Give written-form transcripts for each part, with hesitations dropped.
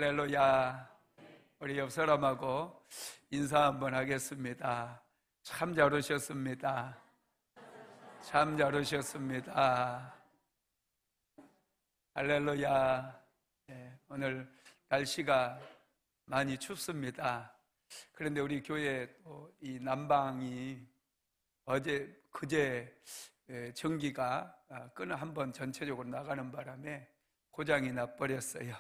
할렐루야. 우리 옆 사람하고 인사 한번 하겠습니다. 참 잘 오셨습니다. 참 잘 오셨습니다. 할렐루야. 오늘 날씨가 많이 춥습니다. 그런데 우리 교회 이 난방이 그제 전기가 끈을 한번 전체적으로 나가는 바람에 고장이 나버렸어요.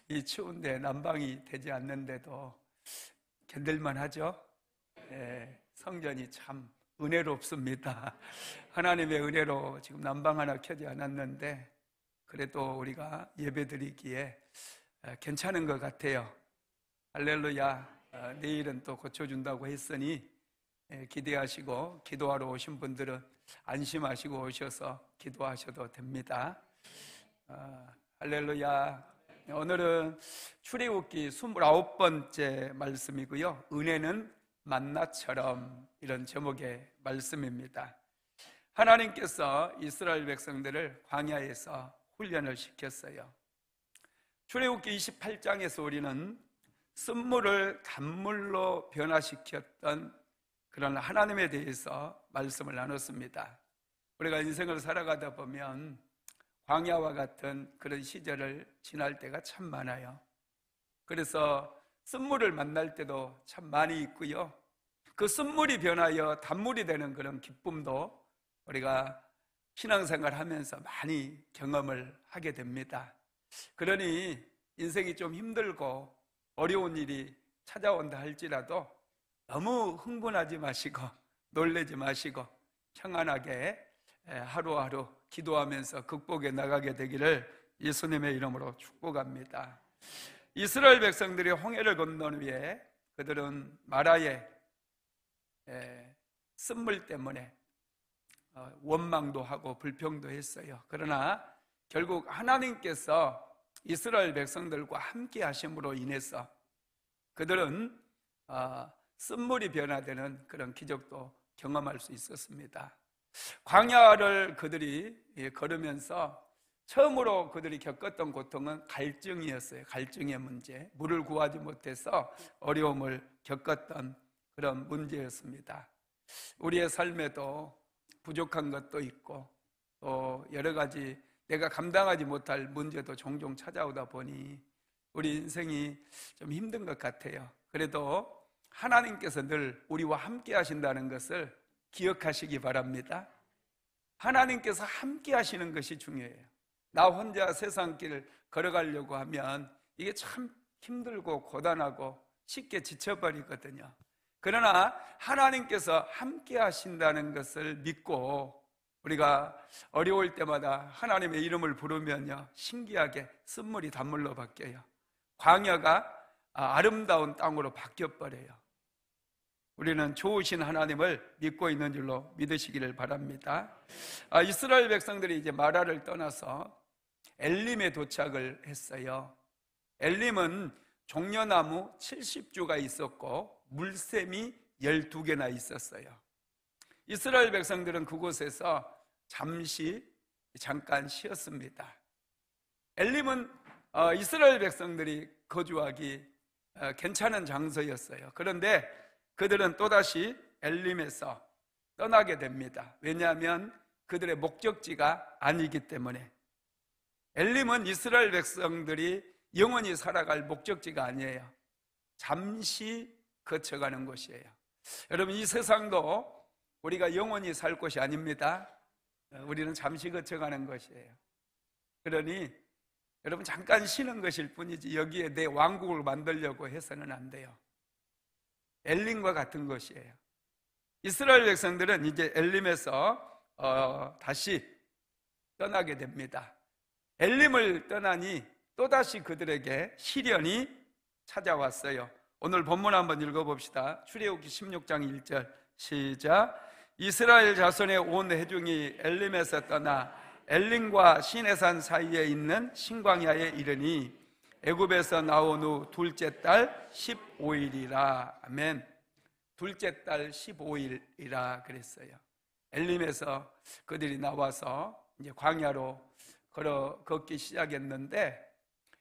이 추운데 난방이 되지 않는데도 견딜만 하죠? 성전이 참 은혜롭습니다. 하나님의 은혜로 지금 난방 하나 켜지 않았는데 그래도 우리가 예배드리기에 괜찮은 것 같아요. 할렐루야. 내일은 또 고쳐준다고 했으니 기대하시고, 기도하러 오신 분들은 안심하시고 오셔서 기도하셔도 됩니다. 할렐루야. 오늘은 출애굽기 29번째 말씀이고요, 은혜는 만나처럼, 이런 제목의 말씀입니다. 하나님께서 이스라엘 백성들을 광야에서 훈련을 시켰어요. 출애굽기 28장에서 우리는 쓴물을 단물로 변화시켰던 그런 하나님에 대해서 말씀을 나눴습니다. 우리가 인생을 살아가다 보면 광야와 같은 그런 시절을 지날 때가 참 많아요. 그래서 쓴물을 만날 때도 참 많이 있고요, 그 쓴물이 변하여 단물이 되는 그런 기쁨도 우리가 신앙생활 하면서 많이 경험을 하게 됩니다. 그러니 인생이 좀 힘들고 어려운 일이 찾아온다 할지라도 너무 흥분하지 마시고 놀라지 마시고 평안하게 하루하루 기도하면서 극복해 나가게 되기를 예수님의 이름으로 축복합니다. 이스라엘 백성들이 홍해를 건넌 후에 그들은 마라의 쓴물 때문에 원망도 하고 불평도 했어요. 그러나 결국 하나님께서 이스라엘 백성들과 함께 하심으로 인해서 그들은 쓴물이 변화되는 그런 기적도 경험할 수 있었습니다. 광야를 그들이 걸으면서 처음으로 그들이 겪었던 고통은 갈증이었어요. 갈증의 문제, 물을 구하지 못해서 어려움을 겪었던 그런 문제였습니다. 우리의 삶에도 부족한 것도 있고 또 여러 가지 내가 감당하지 못할 문제도 종종 찾아오다 보니 우리 인생이 좀 힘든 것 같아요. 그래도 하나님께서 늘 우리와 함께 하신다는 것을 기억하시기 바랍니다. 하나님께서 함께 하시는 것이 중요해요. 나 혼자 세상길 걸어가려고 하면 이게 참 힘들고 고단하고 쉽게 지쳐버리거든요. 그러나 하나님께서 함께 하신다는 것을 믿고 우리가 어려울 때마다 하나님의 이름을 부르면요, 신기하게 쓴물이 단물로 바뀌어요. 광야가 아름다운 땅으로 바뀌어버려요. 우리는 좋으신 하나님을 믿고 있는 줄로 믿으시기를 바랍니다. 이스라엘 백성들이 이제 마라를 떠나서 엘림에 도착을 했어요. 엘림은 종려나무 70주가 있었고 물샘이 12개나 있었어요. 이스라엘 백성들은 그곳에서 잠깐 쉬었습니다. 엘림은 이스라엘 백성들이 거주하기 괜찮은 장소였어요. 그런데 그들은 또다시 엘림에서 떠나게 됩니다. 왜냐하면 그들의 목적지가 아니기 때문에. 엘림은 이스라엘 백성들이 영원히 살아갈 목적지가 아니에요. 잠시 거쳐가는 곳이에요. 여러분, 이 세상도 우리가 영원히 살 곳이 아닙니다. 우리는 잠시 거쳐가는 것이에요. 그러니 여러분, 잠깐 쉬는 것일 뿐이지 여기에 내 왕국을 만들려고 해서는 안 돼요. 엘림과 같은 것이에요. 이스라엘 백성들은 이제 엘림에서 다시 떠나게 됩니다. 엘림을 떠나니 또다시 그들에게 시련이 찾아왔어요. 오늘 본문 한번 읽어봅시다. 출애굽기 16장 1절 시작. 이스라엘 자손의 온 회중이 엘림에서 떠나 엘림과 시내산 사이에 있는 신광야에 이르니 애굽에서 나온 후 둘째 달 15일이라. 아멘. 둘째 달 15일이라 그랬어요. 엘림에서 그들이 나와서 이제 광야로 걷기 시작했는데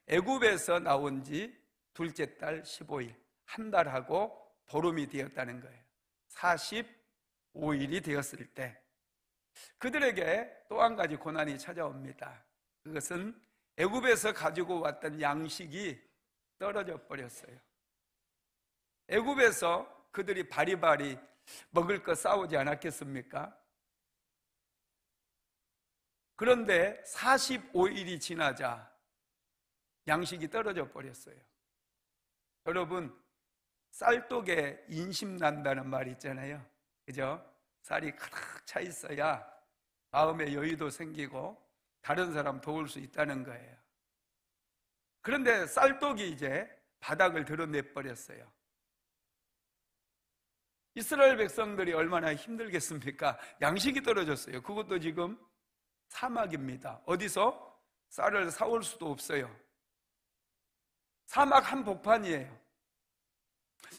애굽에서 나온 지 둘째 달 15일, 한 달하고 보름이 되었다는 거예요. 45일이 되었을 때 그들에게 또 한 가지 고난이 찾아옵니다. 그것은 애굽에서 가지고 왔던 양식이 떨어져 버렸어요. 애굽에서 그들이 바리바리 먹을 거 싸우지 않았겠습니까? 그런데 45일이 지나자 양식이 떨어져 버렸어요. 여러분, 쌀독에 인심 난다는 말 있잖아요. 그죠? 쌀이 가득 차 있어야 마음의 여유도 생기고 다른 사람 도울 수 있다는 거예요. 그런데 쌀독이 이제 바닥을 드러내 버렸어요. 이스라엘 백성들이 얼마나 힘들겠습니까? 양식이 떨어졌어요. 그것도 지금 사막입니다. 어디서 쌀을 사올 수도 없어요. 사막 한복판이에요.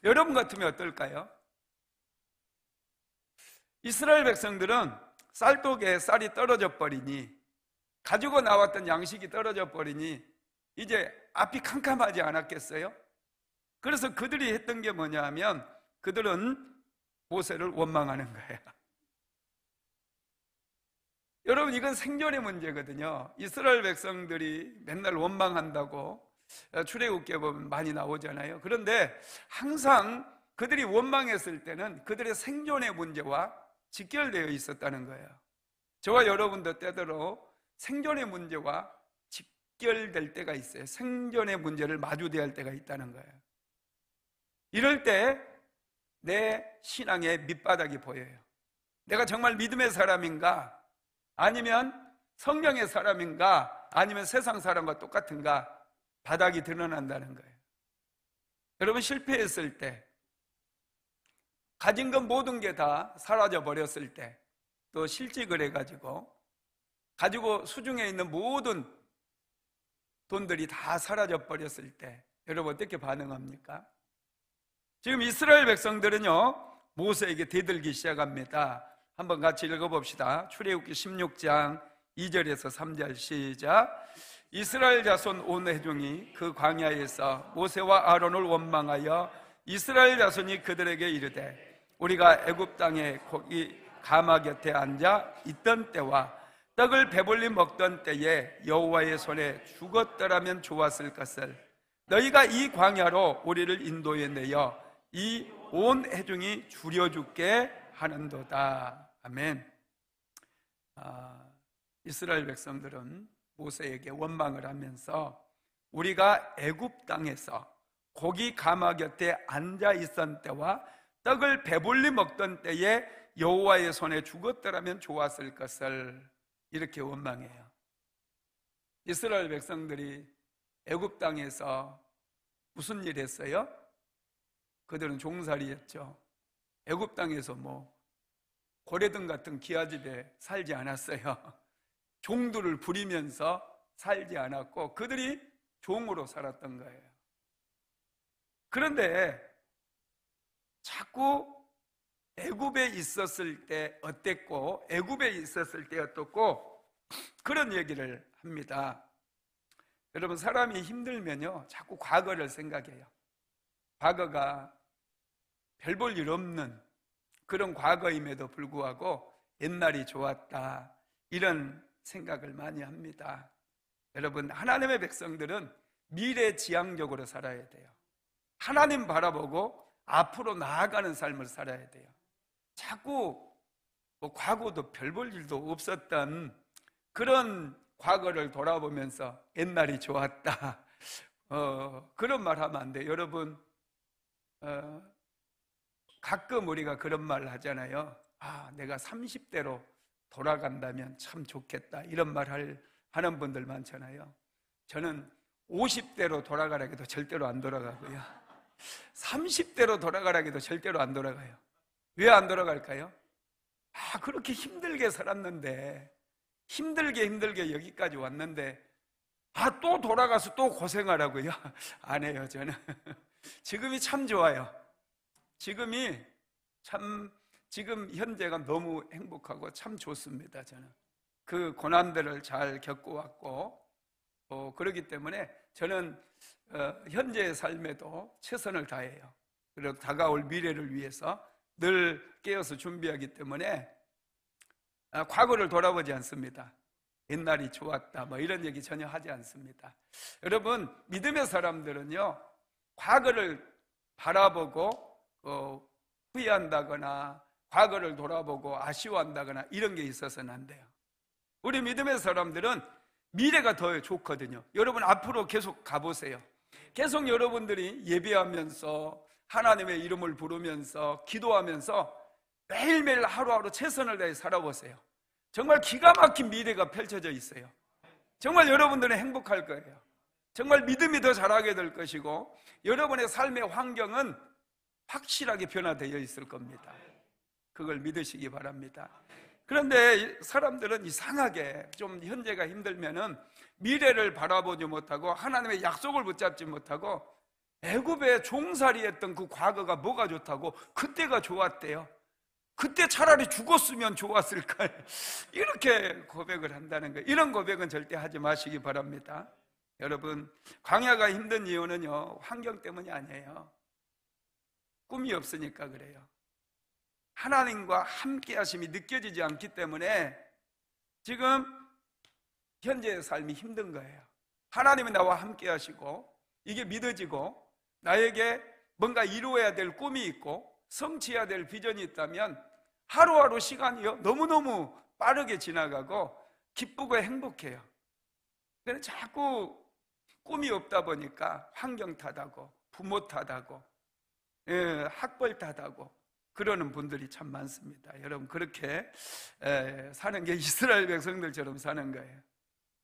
여러분 같으면 어떨까요? 이스라엘 백성들은 쌀독에 쌀이 떨어져 버리니, 가지고 나왔던 양식이 떨어져 버리니 이제 앞이 캄캄하지 않았겠어요? 그래서 그들이 했던 게 뭐냐 하면 그들은 모세를 원망하는 거예요. 여러분, 이건 생존의 문제거든요. 이스라엘 백성들이 맨날 원망한다고 출애굽기에 보면 많이 나오잖아요. 그런데 항상 그들이 원망했을 때는 그들의 생존의 문제와 직결되어 있었다는 거예요. 저와 여러분도 때때로 생존의 문제와 직결될 때가 있어요. 생존의 문제를 마주대할 때가 있다는 거예요. 이럴 때 내 신앙의 밑바닥이 보여요. 내가 정말 믿음의 사람인가? 아니면 성령의 사람인가? 아니면 세상 사람과 똑같은가? 바닥이 드러난다는 거예요. 여러분, 실패했을 때, 가진 것 모든 게 다 사라져 버렸을 때, 또 실직을 해가지고 가지고 수중에 있는 모든 돈들이 다 사라져 버렸을 때 여러분 어떻게 반응합니까? 지금 이스라엘 백성들은요, 모세에게 대들기 시작합니다. 한번 같이 읽어봅시다. 출애굽기 16장 2절에서 3절 시작. 이스라엘 자손 온 회중이 그 광야에서 모세와 아론을 원망하여 이스라엘 자손이 그들에게 이르되, 우리가 애굽 땅에 고기 가마 곁에 앉아 있던 때와 떡을 배불리 먹던 때에 여호와의 손에 죽었더라면 좋았을 것을 너희가 이 광야로 우리를 인도해 내어 이 온 회중이 줄여 죽게 하는도다. 아멘. 이스라엘 백성들은 모세에게 원망을 하면서 우리가 애굽 땅에서 고기 가마 곁에 앉아 있던 때와 떡을 배불리 먹던 때에 여호와의 손에 죽었더라면 좋았을 것을 이렇게 원망해요. 이스라엘 백성들이 애굽 땅에서 무슨 일 했어요? 그들은 종살이였죠. 애굽 땅에서 뭐 고래등 같은 기아집에 살지 않았어요. 종들을 부리면서 살지 않았고 그들이 종으로 살았던 거예요. 그런데 자꾸 애굽에 있었을 때 어땠고 애굽에 있었을 때 어떻고 그런 얘기를 합니다. 여러분, 사람이 힘들면요 자꾸 과거를 생각해요. 과거가 별 볼 일 없는 그런 과거임에도 불구하고 옛날이 좋았다, 이런 생각을 많이 합니다. 여러분, 하나님의 백성들은 미래지향적으로 살아야 돼요. 하나님 바라보고 앞으로 나아가는 삶을 살아야 돼요. 자꾸 뭐 과거도 별 볼 일도 없었던 그런 과거를 돌아보면서 옛날이 좋았다, 그런 말 하면 안 돼요. 여러분, 가끔 우리가 그런 말 하잖아요. 내가 30대로 돌아간다면 참 좋겠다, 이런 말 하는 분들 많잖아요. 저는 50대로 돌아가라 해도 절대로 안 돌아가고요, 30대로 돌아가라 해도 절대로 안 돌아가요. 왜 안 돌아갈까요? 그렇게 힘들게 살았는데, 힘들게 여기까지 왔는데 또 돌아가서 또 고생하라고요? 안 해요. 저는 지금이 참 좋아요. 지금 현재가 너무 행복하고 참 좋습니다. 저는 그 고난들을 잘 겪어왔고 그렇기 때문에 저는 현재의 삶에도 최선을 다해요. 그리고 다가올 미래를 위해서 늘 깨어서 준비하기 때문에 과거를 돌아보지 않습니다. 옛날이 좋았다 뭐 이런 얘기 전혀 하지 않습니다. 여러분, 믿음의 사람들은요, 과거를 바라보고 후회한다거나 과거를 돌아보고 아쉬워한다거나 이런 게 있어서는 안 돼요. 우리 믿음의 사람들은 미래가 더 좋거든요. 여러분 앞으로 계속 가보세요. 계속 여러분들이 예배하면서 하나님의 이름을 부르면서 기도하면서 매일매일 하루하루 최선을 다해 살아보세요. 정말 기가 막힌 미래가 펼쳐져 있어요. 정말 여러분들은 행복할 거예요. 정말 믿음이 더 자라게 될 것이고 여러분의 삶의 환경은 확실하게 변화되어 있을 겁니다. 그걸 믿으시기 바랍니다. 그런데 사람들은 이상하게 좀 현재가 힘들면은 미래를 바라보지 못하고 하나님의 약속을 붙잡지 못하고 애굽에 종살이했던 그 과거가 뭐가 좋다고 그때가 좋았대요. 그때 차라리 죽었으면 좋았을까 이렇게 고백을 한다는 거예요. 이런 고백은 절대 하지 마시기 바랍니다. 여러분, 광야가 힘든 이유는요, 환경 때문이 아니에요. 꿈이 없으니까 그래요. 하나님과 함께 하심이 느껴지지 않기 때문에 지금 현재의 삶이 힘든 거예요. 하나님이 나와 함께 하시고 이게 믿어지고 나에게 뭔가 이루어야 될 꿈이 있고 성취해야 될 비전이 있다면 하루하루 시간이요 너무너무 빠르게 지나가고 기쁘고 행복해요. 근데 자꾸 꿈이 없다 보니까 환경 탓하고 부모 탓하고 학벌 탓하고 그러는 분들이 참 많습니다. 여러분, 그렇게 사는 게 이스라엘 백성들처럼 사는 거예요.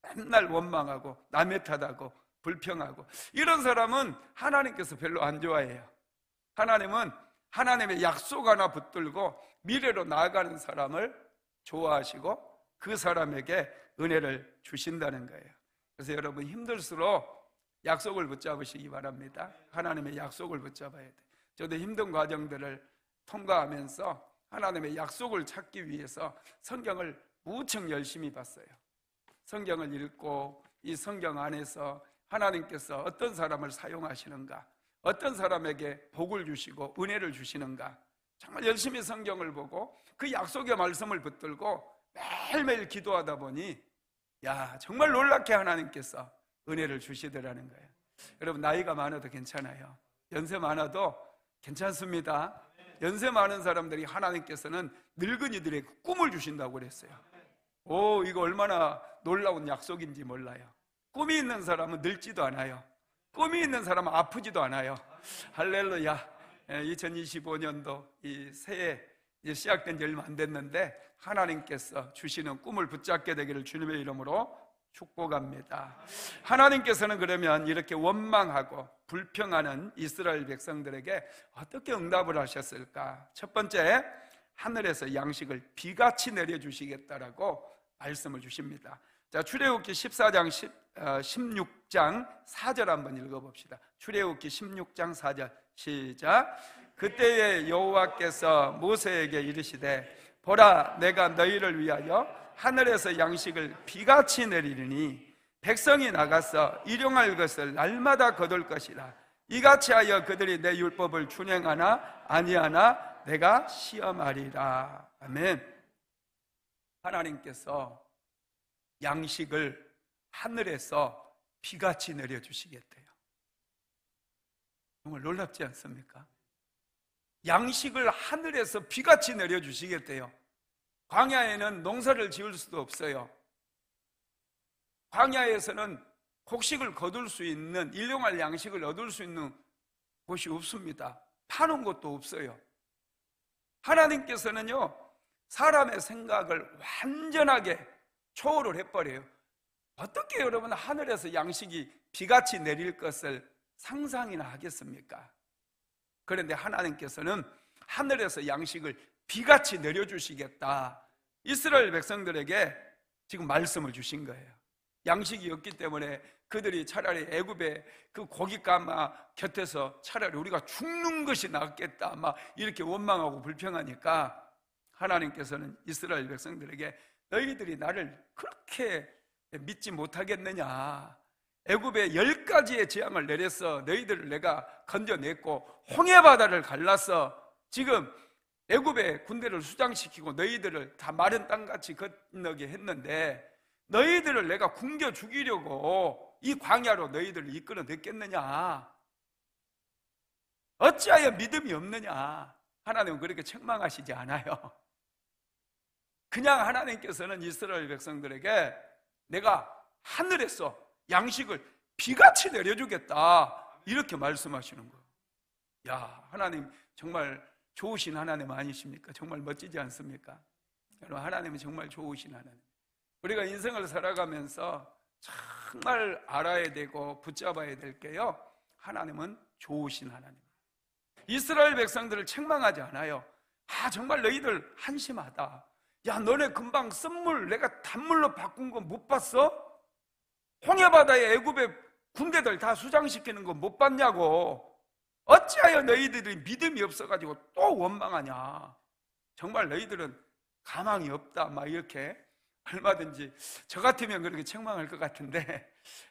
맨날 원망하고 남의 탓하고 불평하고 이런 사람은 하나님께서 별로 안 좋아해요. 하나님은 하나님의 약속 하나 붙들고 미래로 나아가는 사람을 좋아하시고 그 사람에게 은혜를 주신다는 거예요. 그래서 여러분, 힘들수록 약속을 붙잡으시기 바랍니다. 하나님의 약속을 붙잡아야 돼요. 저도 힘든 과정들을 통과하면서 하나님의 약속을 찾기 위해서 성경을 무척 열심히 봤어요. 성경을 읽고 이 성경 안에서 하나님께서 어떤 사람을 사용하시는가, 어떤 사람에게 복을 주시고 은혜를 주시는가, 정말 열심히 성경을 보고 그 약속의 말씀을 붙들고 매일매일 기도하다 보니 정말 놀랍게 하나님께서 은혜를 주시더라는 거예요. 여러분, 나이가 많아도 괜찮아요. 연세 많아도 괜찮습니다. 연세 많은 사람들이 하나님께서는 늙은이들에게 꿈을 주신다고 그랬어요. 이거 얼마나 놀라운 약속인지 몰라요. 꿈이 있는 사람은 늙지도 않아요. 꿈이 있는 사람은 아프지도 않아요. 할렐루야. 2025년도 이 새해 이제 시작된 지 얼마 안 됐는데 하나님께서 주시는 꿈을 붙잡게 되기를 주님의 이름으로 축복합니다. 하나님께서는 그러면 이렇게 원망하고 불평하는 이스라엘 백성들에게 어떻게 응답을 하셨을까? 첫 번째, 하늘에서 양식을 비같이 내려주시겠다라고 말씀을 주십니다. 자, 출애굽기 14장 16장 4절 한번 읽어봅시다. 출애굽기 16장 4절 시작. 그때에 여호와께서 모세에게 이르시되 보라, 내가 너희를 위하여 하늘에서 양식을 비같이 내리리니 백성이 나가서 일용할 것을 날마다 거둘 것이라. 이같이 하여 그들이 내 율법을 준행하나 아니하나 내가 시험하리라. 아멘. 하나님께서 양식을 하늘에서 비같이 내려주시겠대요. 정말 놀랍지 않습니까? 양식을 하늘에서 비같이 내려주시겠대요. 광야에는 농사를 지을 수도 없어요. 광야에서는 곡식을 거둘 수 있는, 일용할 양식을 얻을 수 있는 곳이 없습니다. 파는 곳도 없어요. 하나님께서는요, 사람의 생각을 완전하게 초월을 해버려요. 어떻게 여러분 하늘에서 양식이 비같이 내릴 것을 상상이나 하겠습니까? 그런데 하나님께서는 하늘에서 양식을 비같이 내려주시겠다, 이스라엘 백성들에게 지금 말씀을 주신 거예요. 양식이 없기 때문에 그들이 차라리 애굽의 그 고깃가마 곁에서 차라리 우리가 죽는 것이 낫겠다 막 이렇게 원망하고 불평하니까 하나님께서는 이스라엘 백성들에게 너희들이 나를 그렇게 믿지 못하겠느냐, 애굽에 10가지의 재앙을 내렸어. 너희들을 내가 건져냈고 홍해바다를 갈라서 지금 애굽의 군대를 수장시키고 너희들을 다 마른 땅같이 건너게 했는데 너희들을 내가 굶겨 죽이려고 이 광야로 너희들을 이끌어냈겠느냐? 어찌하여 믿음이 없느냐? 하나님은 그렇게 책망하시지 않아요. 그냥 하나님께서는 이스라엘 백성들에게 내가 하늘에서 양식을 비같이 내려주겠다 이렇게 말씀하시는 거예요. 야, 하나님 정말 좋으신 하나님 아니십니까? 정말 멋지지 않습니까? 여러분, 하나님은 정말 좋으신 하나님. 우리가 인생을 살아가면서 정말 알아야 되고 붙잡아야 될 게요, 하나님은 좋으신 하나님. 이스라엘 백성들을 책망하지 않아요. 아, 정말 너희들 한심하다. 야, 너네 금방 쓴물 내가 단물로 바꾼 거 못 봤어? 홍해바다에 애굽의 군대들 다 수장시키는 거 못 봤냐고. 어찌하여 너희들이 믿음이 없어가지고 또 원망하냐. 정말 너희들은 가망이 없다. 막 이렇게 얼마든지 저 같으면 그렇게 책망할 것 같은데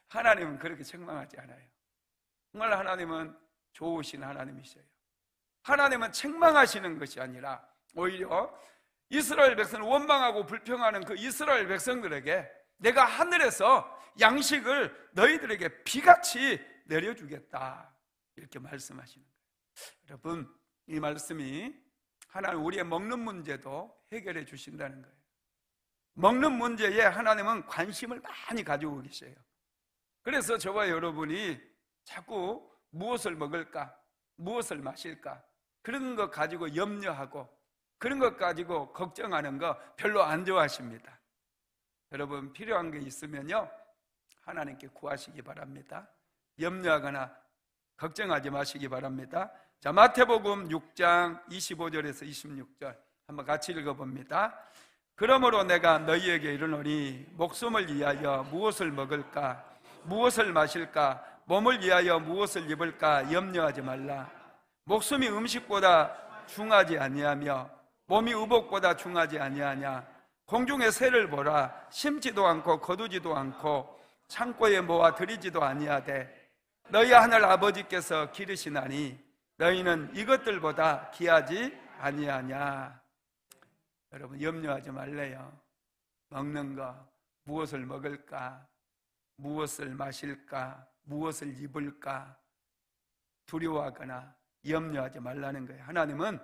하나님은 그렇게 책망하지 않아요. 정말 하나님은 좋으신 하나님이셔요. 하나님은 책망하시는 것이 아니라 오히려 이스라엘 백성을 원망하고 불평하는 그 이스라엘 백성들에게 내가 하늘에서 양식을 너희들에게 비같이 내려주겠다 이렇게 말씀하시는 거예요. 여러분, 이 말씀이 하나님 우리의 먹는 문제도 해결해 주신다는 거예요. 먹는 문제에 하나님은 관심을 많이 가지고 계세요. 그래서 저와 여러분이 자꾸 무엇을 먹을까, 무엇을 마실까 그런 것 가지고 염려하고 그런 것 가지고 걱정하는 거 별로 안 좋아하십니다. 여러분, 필요한 게 있으면요 하나님께 구하시기 바랍니다. 염려하거나 걱정하지 마시기 바랍니다. 자, 마태복음 6장 25절에서 26절 한번 같이 읽어봅니다. 그러므로 내가 너희에게 이르노니 목숨을 위하여 무엇을 먹을까, 무엇을 마실까, 몸을 위하여 무엇을 입을까 염려하지 말라. 목숨이 음식보다 중하지 아니하며 몸이 의복보다 중하지 아니하냐. 공중의 새를 보라. 심지도 않고 거두지도 않고 창고에 모아 들이지도 아니하되 너희 하늘 아버지께서 기르시나니 너희는 이것들보다 귀하지 아니하냐. 여러분, 염려하지 말래요. 먹는 거, 무엇을 먹을까, 무엇을 마실까, 무엇을 입을까 두려워하거나 염려하지 말라는 거예요. 하나님은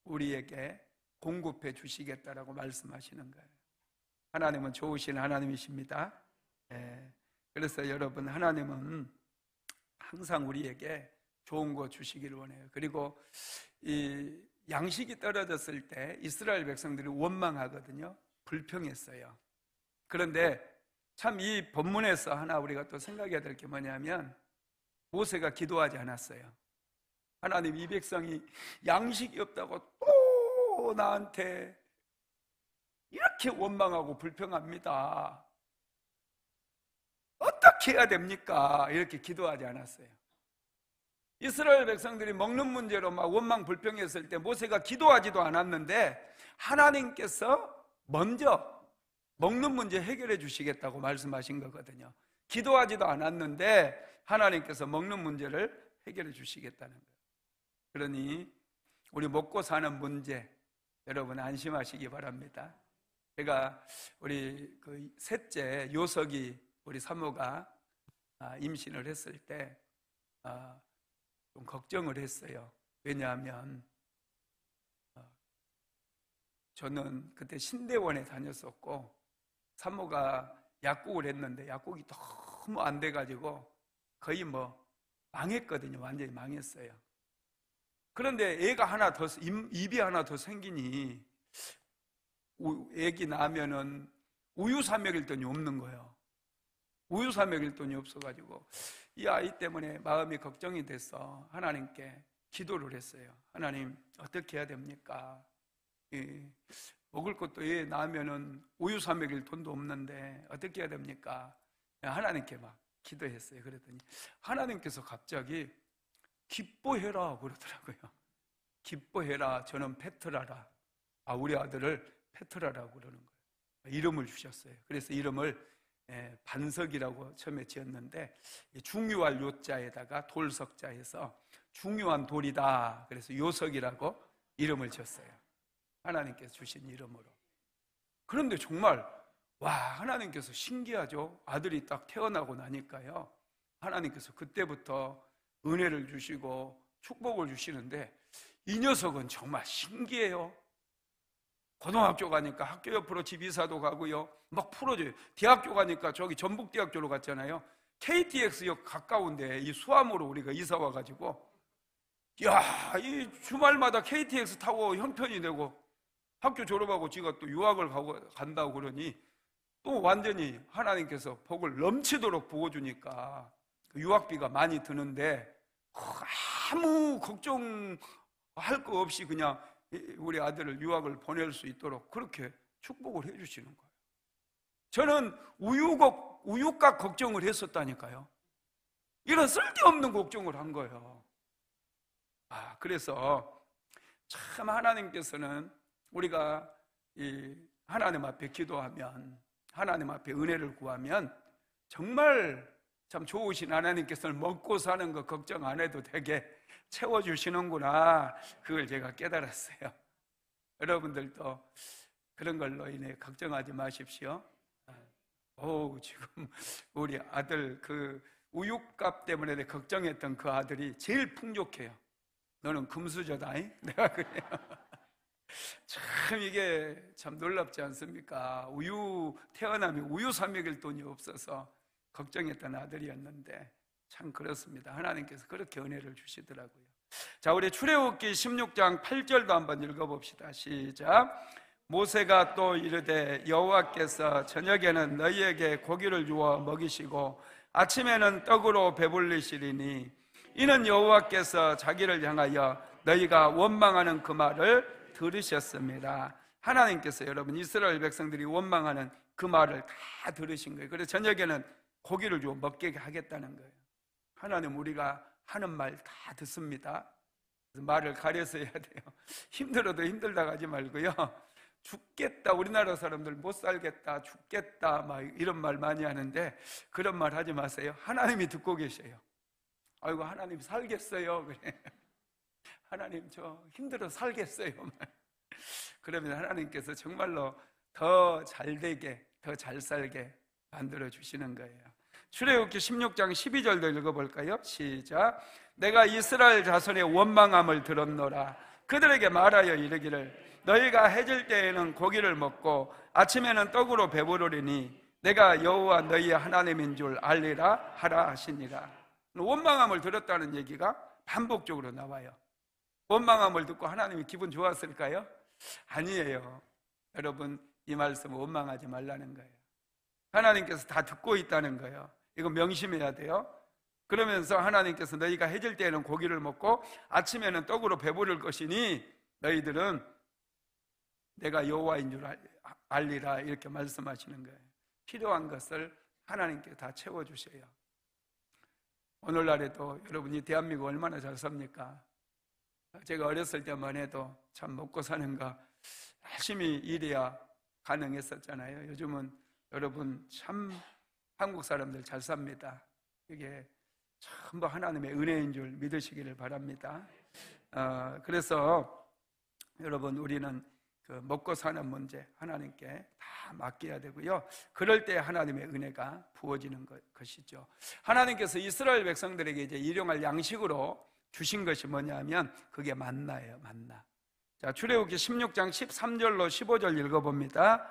우리에게 공급해 주시겠다라고 말씀하시는 거예요. 하나님은 좋으신 하나님이십니다. 그래서 여러분, 하나님은 항상 우리에게 좋은 거 주시기를 원해요. 그리고 이 양식이 떨어졌을 때 이스라엘 백성들이 원망하거든요. 불평했어요. 그런데 참 이 본문에서 하나 우리가 또 생각해야 될 게 뭐냐면 모세가 기도하지 않았어요. 하나님, 이 백성이 양식이 없다고 또 나한테 이렇게 원망하고 불평합니다. 어떻게 해야 됩니까? 이렇게 기도하지 않았어요. 이스라엘 백성들이 먹는 문제로 막 원망 불평했을 때 모세가 기도하지도 않았는데 하나님께서 먼저 먹는 문제 해결해 주시겠다고 말씀하신 거거든요. 기도하지도 않았는데 하나님께서 먹는 문제를 해결해 주시겠다는 거예요. 그러니 우리 먹고 사는 문제, 여러분 안심하시기 바랍니다. 제가 우리 그 셋째 요석이 우리 사모가 임신을 했을 때 좀 걱정을 했어요. 왜냐하면 저는 그때 신대원에 다녔었고 사모가 약국을 했는데 약국이 너무 안 돼가지고 거의 뭐 망했거든요. 완전히 망했어요. 그런데 애가 하나 더, 입이 하나 더 생기니 애기 낳으면은 우유 사 먹일 돈이 없는 거예요. 우유 사 먹일 돈이 없어가지고 이 아이 때문에 마음이 걱정이 돼서 하나님께 기도를 했어요. 하나님, 어떻게 해야 됩니까? 먹을 것도 애 낳으면은 우유 사 먹일 돈도 없는데 어떻게 해야 됩니까? 하나님께 막 기도했어요. 그랬더니 하나님께서 갑자기 기뻐해라 그러더라고요. 기뻐해라, 저는 페트라라. 우리 아들을 페트라라고 그러는 거예요. 이름을 주셨어요. 그래서 이름을 반석이라고 처음에 지었는데 중요할 요자에다가 돌석자에서 중요한 돌이다, 그래서 요석이라고 이름을 지었어요. 하나님께서 주신 이름으로. 그런데 정말 하나님께서 신기하죠. 아들이 딱 태어나고 나니까요, 하나님께서 그때부터 은혜를 주시고 축복을 주시는데, 이 녀석은 정말 신기해요. 고등학교 가니까 학교 옆으로 집 이사도 가고요, 막 풀어줘요. 대학교 가니까 저기 전북대학교로 갔잖아요. KTX역 가까운데 이 수암으로 우리가 이사 와가지고, 이 주말마다 KTX 타고 형편이 되고, 학교 졸업하고 지가 또 유학을 간다고 그러니 또 완전히 하나님께서 복을 넘치도록 부어주니까 그 유학비가 많이 드는데 아무 걱정할 거 없이 그냥 우리 아들을 유학을 보낼 수 있도록 그렇게 축복을 해주시는 거예요. 저는 우유값 걱정을 했었다니까요. 이런 쓸데없는 걱정을 한 거예요. 그래서 참 하나님께서는 우리가 이 하나님 앞에 기도하면, 하나님 앞에 은혜를 구하면 정말 참 좋으신 하나님께서는 먹고 사는 거 걱정 안 해도 되게 채워주시는구나, 그걸 제가 깨달았어요. 여러분들도 그런 걸로 인해 걱정하지 마십시오. 지금 우리 아들 그 우유값 때문에 걱정했던 그 아들이 제일 풍족해요. 너는 금수저다. 내가 그래요. 참 이게 참 놀랍지 않습니까? 태어나면 우유 사 먹일 돈이 없어서 걱정했던 아들이었는데 참 그렇습니다. 하나님께서 그렇게 은혜를 주시더라고요. 자, 우리 출애굽기 16장 8절도 한번 읽어봅시다. 시작. 모세가 또 이르되 여호와께서 저녁에는 너희에게 고기를 주어 먹이시고 아침에는 떡으로 배불리시리니 이는 여호와께서 자기를 향하여 너희가 원망하는 그 말을 들으셨습니다. 하나님께서 여러분 이스라엘 백성들이 원망하는 그 말을 다 들으신 거예요. 그래서 저녁에는 고기를 주어 먹게 하겠다는 거예요. 하나님 우리가 하는 말 다 듣습니다. 그래서 말을 가려서 해야 돼요. 힘들어도 힘들다 하지 말고요, 죽겠다, 우리나라 사람들 못 살겠다, 죽겠다 막 이런 말 많이 하는데 그런 말 하지 마세요. 하나님이 듣고 계셔요. 아이고 하나님 살겠어요. 그래. 하나님 저 힘들어 살겠어요. 그러면 하나님께서 정말로 더 잘되게, 더 잘 살게 만들어 주시는 거예요. 출애굽기 16장 12절도 읽어볼까요? 시작. 내가 이스라엘 자손의 원망함을 들었노라. 그들에게 말하여 이르기를 너희가 해질 때에는 고기를 먹고 아침에는 떡으로 배부르리니 내가 여호와 너희의 하나님인 줄 알리라 하라 하시니라. 원망함을 들었다는 얘기가 반복적으로 나와요. 원망함을 듣고 하나님이 기분 좋았을까요? 아니에요. 여러분 이 말씀은 원망하지 말라는 거예요. 하나님께서 다 듣고 있다는 거예요. 이거 명심해야 돼요. 그러면서 하나님께서 너희가 해질 때에는 고기를 먹고 아침에는 떡으로 배부를 것이니 너희들은 내가 여호와인 줄 알리라, 이렇게 말씀하시는 거예요. 필요한 것을 하나님께 다 채워주세요. 오늘날에도 여러분이 대한민국 얼마나 잘 삽니까? 제가 어렸을 때만 해도 참 먹고 사는 거 열심히 일해야 가능했었잖아요. 요즘은 여러분 참 한국 사람들 잘 삽니다. 이게 전부 하나님의 은혜인 줄 믿으시기를 바랍니다. 그래서 여러분 우리는 그 먹고 사는 문제 하나님께 다 맡겨야 되고요, 그럴 때 하나님의 은혜가 부어지는 것이죠. 하나님께서 이스라엘 백성들에게 이제 일용할 양식으로 주신 것이 뭐냐면 그게 만나예요. 만나. 자, 출애굽기 16장 13절로 15절 읽어봅니다.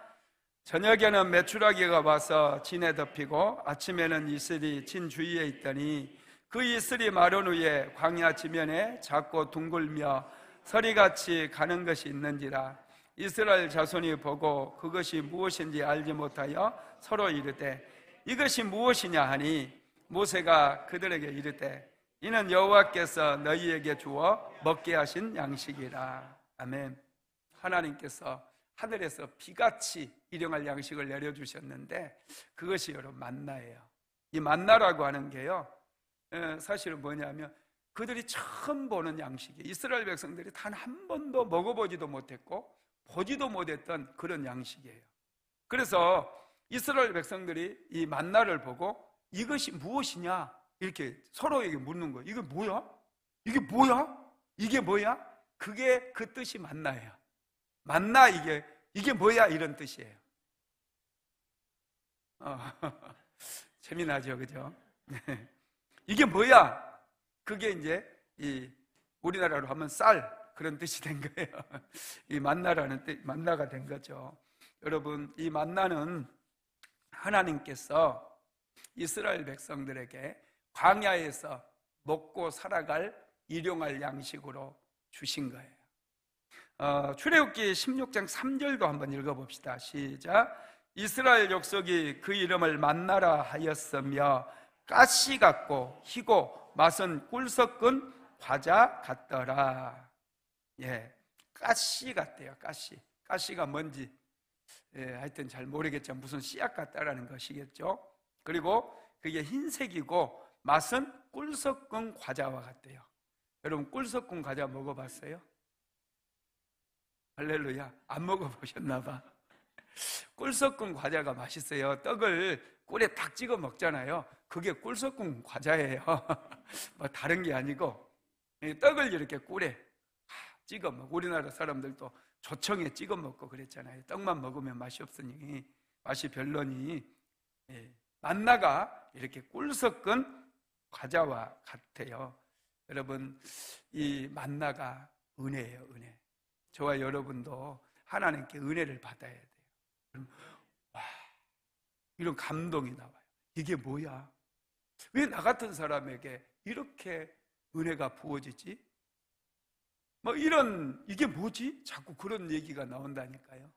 저녁에는 메추라기가 와서 진에 덮이고 아침에는 이슬이 진 주위에 있더니 그 이슬이 마른 후에 광야 지면에 작고 둥글며 서리같이 가는 것이 있는지라. 이스라엘 자손이 보고 그것이 무엇인지 알지 못하여 서로 이르되 이것이 무엇이냐 하니 모세가 그들에게 이르되 이는 여호와께서 너희에게 주어 먹게 하신 양식이라. 아멘. 하나님께서 하늘에서 비같이 일용할 양식을 내려주셨는데 그것이 여러분 만나예요. 이 만나라고 하는 게요, 사실은 뭐냐면 그들이 처음 보는 양식이에요. 이스라엘 백성들이 단 한 번도 먹어보지도 못했고 보지도 못했던 그런 양식이에요. 그래서 이스라엘 백성들이 이 만나를 보고 이것이 무엇이냐 이렇게 서로에게 묻는 거예요. 이게 뭐야? 이게 뭐야? 이게 뭐야? 그게 그 뜻이 만나예요. 만나, 이게 뭐야? 이런 뜻이에요. 재미나죠, 그죠? 이게 뭐야? 그게 이제 이 우리나라로 하면 쌀 그런 뜻이 된 거예요. 이 만나라는 뜻, 만나가 된 거죠. 여러분, 이 만나는 하나님께서 이스라엘 백성들에게 광야에서 먹고 살아갈 일용할 양식으로 주신 거예요. 출애굽기 16장 3절도 한번 읽어봅시다. 시작. 이스라엘 족속이 그 이름을 만나라 하였으며 가시 같고 희고 맛은 꿀 섞은 과자 같더라. 예, 가시 같대요. 가시가 뭔지 하여튼 잘 모르겠지만 무슨 씨앗 같다라는 것이겠죠. 그리고 그게 흰색이고 맛은 꿀 섞은 과자와 같대요. 여러분, 꿀 섞은 과자 먹어봤어요? 할렐루야. 안 먹어보셨나 봐. 꿀 섞은 과자가 맛있어요. 떡을 꿀에 딱 찍어 먹잖아요. 그게 꿀 섞은 과자예요. 뭐 다른 게 아니고 떡을 이렇게 꿀에 찍어 먹고, 우리나라 사람들도 조청에 찍어 먹고 그랬잖아요. 떡만 먹으면 맛이 없으니, 맛이 별로니. 만나가 이렇게 꿀 섞은 과자와 같아요. 여러분, 이 만나가 은혜예요, 은혜. 저와 여러분도 하나님께 은혜를 받아야 돼요. 와, 이런 감동이 나와요. 이게 뭐야? 왜 나 같은 사람에게 이렇게 은혜가 부어지지? 뭐 이게 뭐지? 자꾸 그런 얘기가 나온다니까요.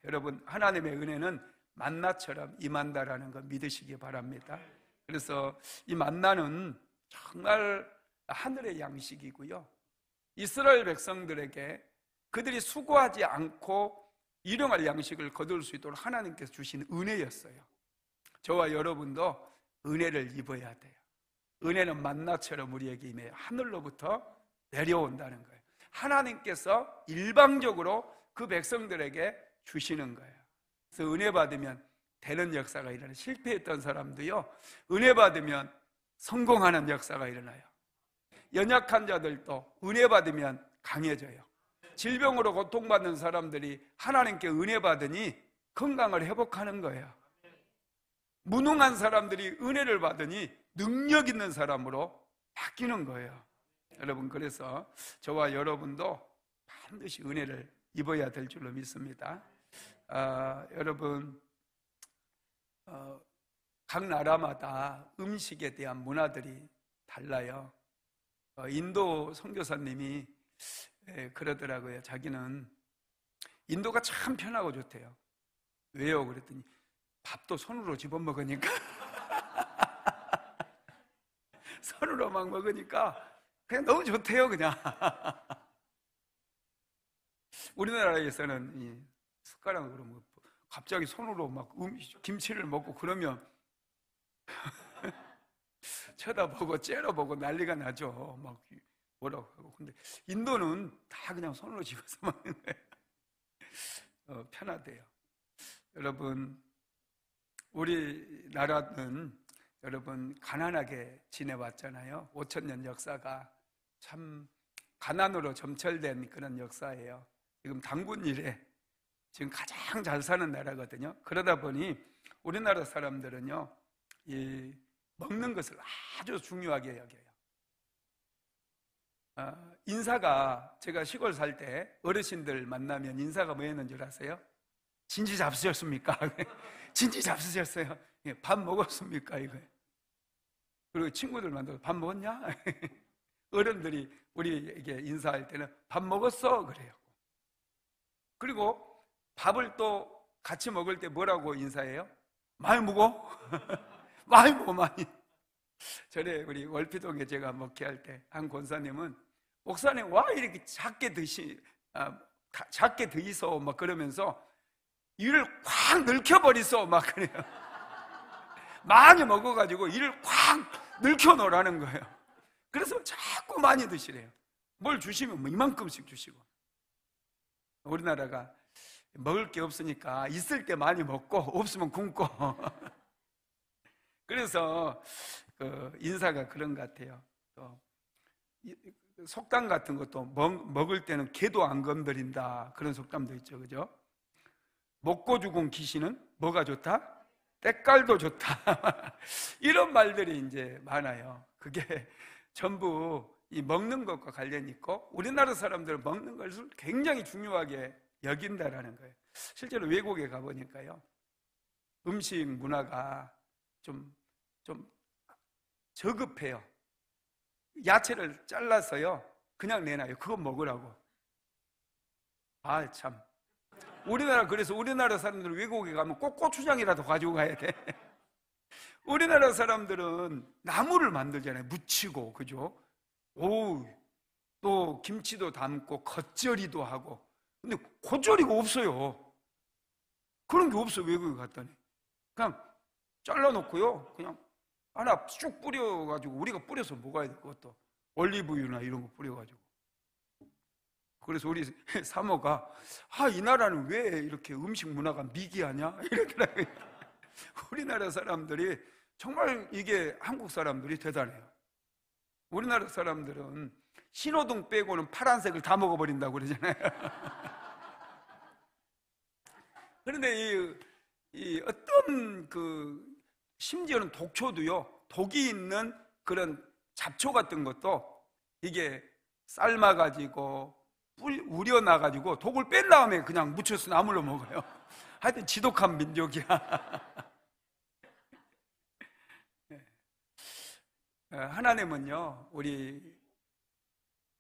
여러분, 하나님의 은혜는 만나처럼 임한다라는 거 믿으시기 바랍니다. 그래서 이 만나는 정말 하늘의 양식이고요, 이스라엘 백성들에게 그들이 수고하지 않고 일용할 양식을 거둘 수 있도록 하나님께서 주신 은혜였어요. 저와 여러분도 은혜를 입어야 돼요. 은혜는 만나처럼 우리에게 임해요. 하늘로부터 내려온다는 거예요. 하나님께서 일방적으로 그 백성들에게 주시는 거예요. 그래서 은혜 받으면 되는 역사가 일어나요. 실패했던 사람도요, 은혜 받으면 성공하는 역사가 일어나요. 연약한 자들도 은혜 받으면 강해져요. 질병으로 고통받는 사람들이 하나님께 은혜 받으니 건강을 회복하는 거예요. 무능한 사람들이 은혜를 받으니 능력 있는 사람으로 바뀌는 거예요. 여러분, 그래서 저와 여러분도 반드시 은혜를 입어야 될 줄로 믿습니다. 여러분, 각 나라마다 음식에 대한 문화들이 달라요. 인도 선교사님이 그러더라고요. 자기는 인도가 참 편하고 좋대요. 왜요? 그랬더니 밥도 손으로 집어먹으니까 손으로 막 먹으니까 그냥 너무 좋대요. 그냥 우리나라에서는 이 숟가락으로 뭐 갑자기 손으로 막 김치를 먹고 그러면 쳐다보고 째려보고 난리가 나죠. 막 뭐라고 하고. 근데 인도는 다 그냥 손으로 집어서 먹는 거예요. 편하대요. 여러분, 우리나라는 여러분 가난하게 지내왔잖아요. 5,000년 역사가 참 가난으로 점철된 그런 역사예요. 지금 단군 이래 지금 가장 잘 사는 나라거든요. 그러다 보니 우리나라 사람들은요, 이 먹는 것을 아주 중요하게 여겨요. 인사가, 제가 시골 살 때 어르신들 만나면 인사가 뭐였는 줄 아세요? 진지 잡수셨습니까? 진지 잡수셨어요? 밥 먹었습니까? 이거예요. 그리고 친구들 만나서 밥 먹었냐? 어른들이 우리에게 인사할 때는 밥 먹었어? 그래요. 그리고 밥을 또 같이 먹을 때 뭐라고 인사해요? 많이 먹어? 많이 먹어, 많이. 전에 우리 월피동에 제가 목회할 때 한 권사님은, 목사님 와 이렇게 작게 드이소 막 그러면서 이를 콱 늙혀버리소 막 그래요. 많이 먹어가지고 이를 콱 늙혀놓으라는 거예요. 그래서 자꾸 많이 드시래요. 뭘 주시면 뭐 이만큼씩 주시고. 우리나라가 먹을 게 없으니까 있을 때 많이 먹고 없으면 굶고 그래서 인사가 그런 것 같아요. 또 속담 같은 것도 먹을 때는 개도 안 건드린다 그런 속담도 있죠, 그죠? 먹고 죽은 귀신은 뭐가 좋다? 때깔도 좋다 이런 말들이 이제 많아요. 그게 전부 이 먹는 것과 관련이 있고 우리나라 사람들은 먹는 것을 굉장히 중요하게 여긴다라는 거예요. 실제로 외국에 가보니까요, 음식 문화가 좀 저급해요. 야채를 잘라서요 그냥 내놔요. 그거 먹으라고. 아 참, 그래서 우리나라 사람들은 외국에 가면 꼭 고추장이라도 가지고 가야 돼. 우리나라 사람들은 나물을 만들잖아요. 무치고, 그죠? 또 김치도 담고 겉절이도 하고. 근데 겉절이가 없어요. 그런 게 없어. 외국에 갔더니 그냥 잘라놓고요 그냥 하나 쭉 뿌려가지고 우리가 뿌려서 먹어야 돼. 그것도 올리브유나 이런 거 뿌려가지고. 그래서 우리 사모가 이 나라는 왜 이렇게 음식 문화가 미개하냐 이러더라고요. 우리나라 사람들이 정말 이게 한국 사람들이 대단해요. 우리나라 사람들은 신호등 빼고는 파란색을 다 먹어버린다고 그러잖아요. 그런데 이 어떤 심지어는 독초도요, 독이 있는 그런 잡초 같은 것도 이게 삶아가지고 우려놔가지고 독을 뺀 다음에 그냥 무쳐서 나물로 먹어요. 하여튼 지독한 민족이야. 하나님은요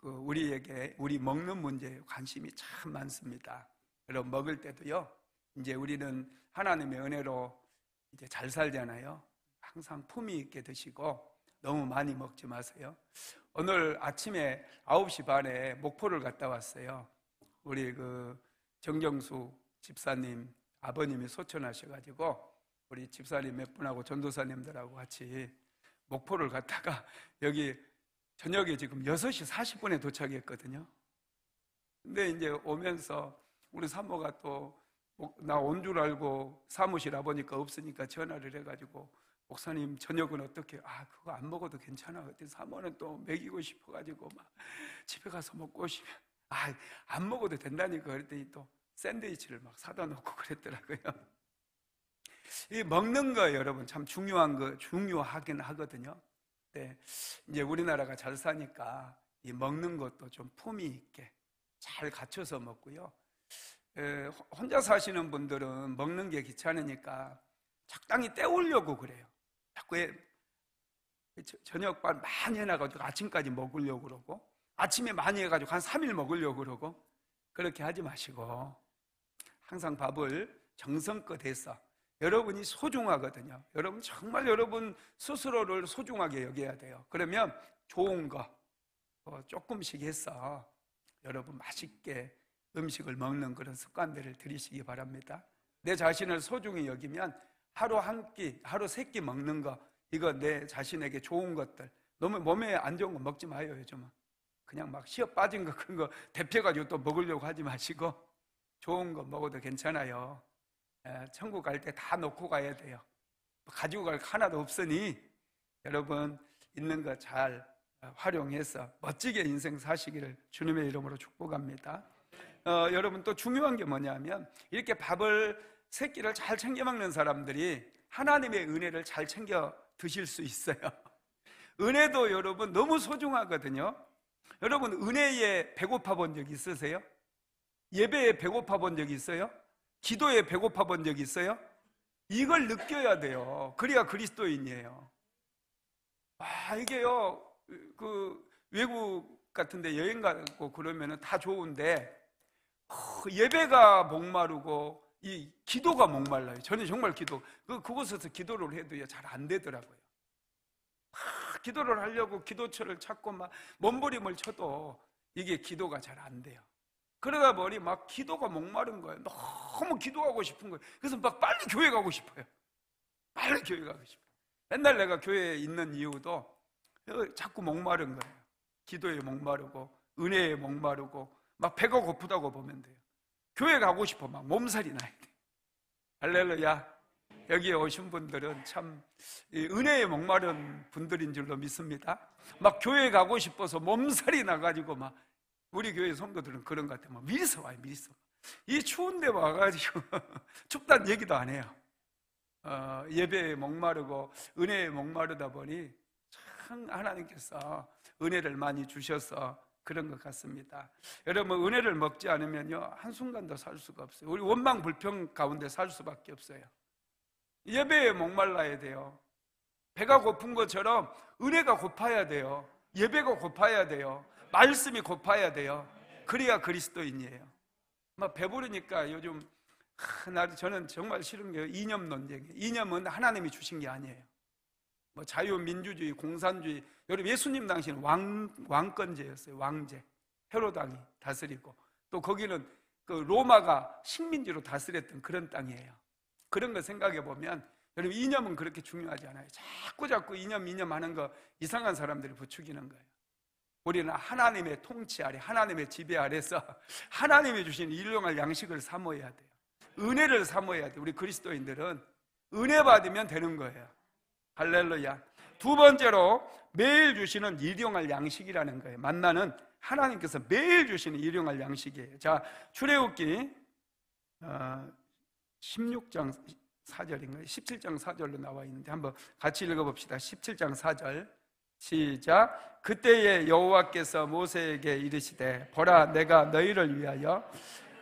우리에게 우리 먹는 문제에 관심이 참 많습니다. 여러분, 먹을 때도요 이제 우리는 하나님의 은혜로 이제 잘 살잖아요. 항상 품위 있게 드시고 너무 많이 먹지 마세요. 오늘 아침에 9시 반에 목포를 갔다 왔어요. 우리 정경수 집사님 아버님이 소천하셔가지고 우리 집사님 몇 분하고 전도사님들하고 같이 목포를 갔다가 여기 저녁에 지금 6시 40분에 도착했거든요. 근데 이제 오면서 우리 사모가 또 나 온 줄 알고 사무실 와보니까 없으니까 전화를 해가지고 목사님 저녁은 어떻게? 그거 안 먹어도 괜찮아. 그때 사모는 또 먹이고 싶어가지고 막 집에 가서 먹고 싶으면 안 먹어도 된다니까. 그랬더니 또 샌드위치를 막 사다 놓고 그랬더라고요. 이 먹는 거 여러분 참 중요하긴 하거든요. 네, 이제 우리나라가 잘 사니까 이 먹는 것도 좀 품위 있게 잘 갖춰서 먹고요. 혼자 사시는 분들은 먹는 게 귀찮으니까 적당히 때우려고 그래요. 자꾸 저녁밥 많이 해놔가지고 아침까지 먹으려고 그러고 아침에 많이 해가지고 한 3일 먹으려고 그러고 그렇게 하지 마시고 항상 밥을 정성껏 해서 여러분이 소중하거든요. 여러분 정말 여러분 스스로를 소중하게 여겨야 돼요. 그러면 좋은 거 조금씩 해서 여러분 맛있게 음식을 먹는 그런 습관들을 들이시기 바랍니다. 내 자신을 소중히 여기면 하루 한 끼, 하루 3끼 먹는 거, 이거 내 자신에게 좋은 것들, 너무 몸에 안 좋은 거 먹지 마요. 요즘은 그냥 막 시어 빠진 거 그런 거 데펴가지고 또 먹으려고 하지 마시고 좋은 거 먹어도 괜찮아요. 천국 갈 때 다 놓고 가야 돼요. 가지고 갈 거 하나도 없으니 여러분 있는 거 잘 활용해서 멋지게 인생 사시기를 주님의 이름으로 축복합니다. 여러분 또 중요한 게 뭐냐면 이렇게 밥을 3끼를 잘 챙겨 먹는 사람들이 하나님의 은혜를 잘 챙겨 드실 수 있어요. 은혜도 여러분 너무 소중하거든요. 여러분 은혜에 배고파 본 적 있으세요? 예배에 배고파 본 적 있어요? 기도에 배고파 본 적 있어요? 이걸 느껴야 돼요. 그래야 그리스도인이에요. 이게요 외국 같은데 여행 가고 그러면은 다 좋은데 예배가 목마르고 이 기도가 목말라요. 저는 정말 그곳에서 기도를 해도요 잘 안 되더라고요. 기도를 하려고 기도처를 찾고 막 몸부림을 쳐도 이게 기도가 잘 안 돼요. 그러다 보니 막 기도가 목마른 거예요. 너무 기도하고 싶은 거예요. 그래서 막 빨리 교회 가고 싶어요. 빨리 교회 가고 싶어요. 맨날 내가 교회에 있는 이유도 자꾸 목마른 거예요. 기도에 목마르고 은혜에 목마르고 막 배가 고프다고 보면 돼요. 교회 가고 싶어 막 몸살이 나야 돼. 할렐루야. 여기에 오신 분들은 참 은혜에 목마른 분들인 줄로 믿습니다. 막 교회 가고 싶어서 몸살이 나가지고 막 우리 교회 성도들은 그런 것 같아요. 막 미리서 와요, 미리서. 이 추운데 와가지고 춥다는 얘기도 안 해요. 예배에 목마르고 은혜에 목마르다 보니 참 하나님께서 은혜를 많이 주셔서 그런 것 같습니다. 여러분, 은혜를 먹지 않으면요 한순간도 살 수가 없어요. 우리 원망 불평 가운데 살 수밖에 없어요. 예배에 목말라야 돼요. 배가 고픈 것처럼 은혜가 고파야 돼요. 예배가 고파야 돼요. 말씀이 고파야 돼요. 그래야 그리스도인이에요. 막 배부르니까 요즘 저는 정말 싫은 게 이념 논쟁이에요. 이념은 하나님이 주신 게 아니에요. 뭐 자유민주주의, 공산주의. 여러분, 예수님 당시는 왕권제였어요. 왕제. 헤로당이 다스리고, 또 거기는 그 로마가 식민지로 다스렸던 그런 땅이에요. 그런 거 생각해 보면 여러분, 이념은 그렇게 중요하지 않아요. 자꾸 이념 하는 거 이상한 사람들이 부추기는 거예요. 우리는 하나님의 통치 아래, 하나님의 지배 아래서 하나님이 주신 일용할 양식을 사모해야 돼요. 은혜를 사모해야 돼요. 우리 그리스도인들은 은혜 받으면 되는 거예요. 할렐루야. 두 번째로 매일 주시는 일용할 양식이라는 거예요. 만나는 하나님께서 매일 주시는 일용할 양식이에요. 자, 출애굽기 16장 4절인가요? 17장 4절로 나와 있는데 한번 같이 읽어봅시다. 17장 4절 시작. 그때에 여호와께서 모세에게 이르시되 보라, 내가 너희를 위하여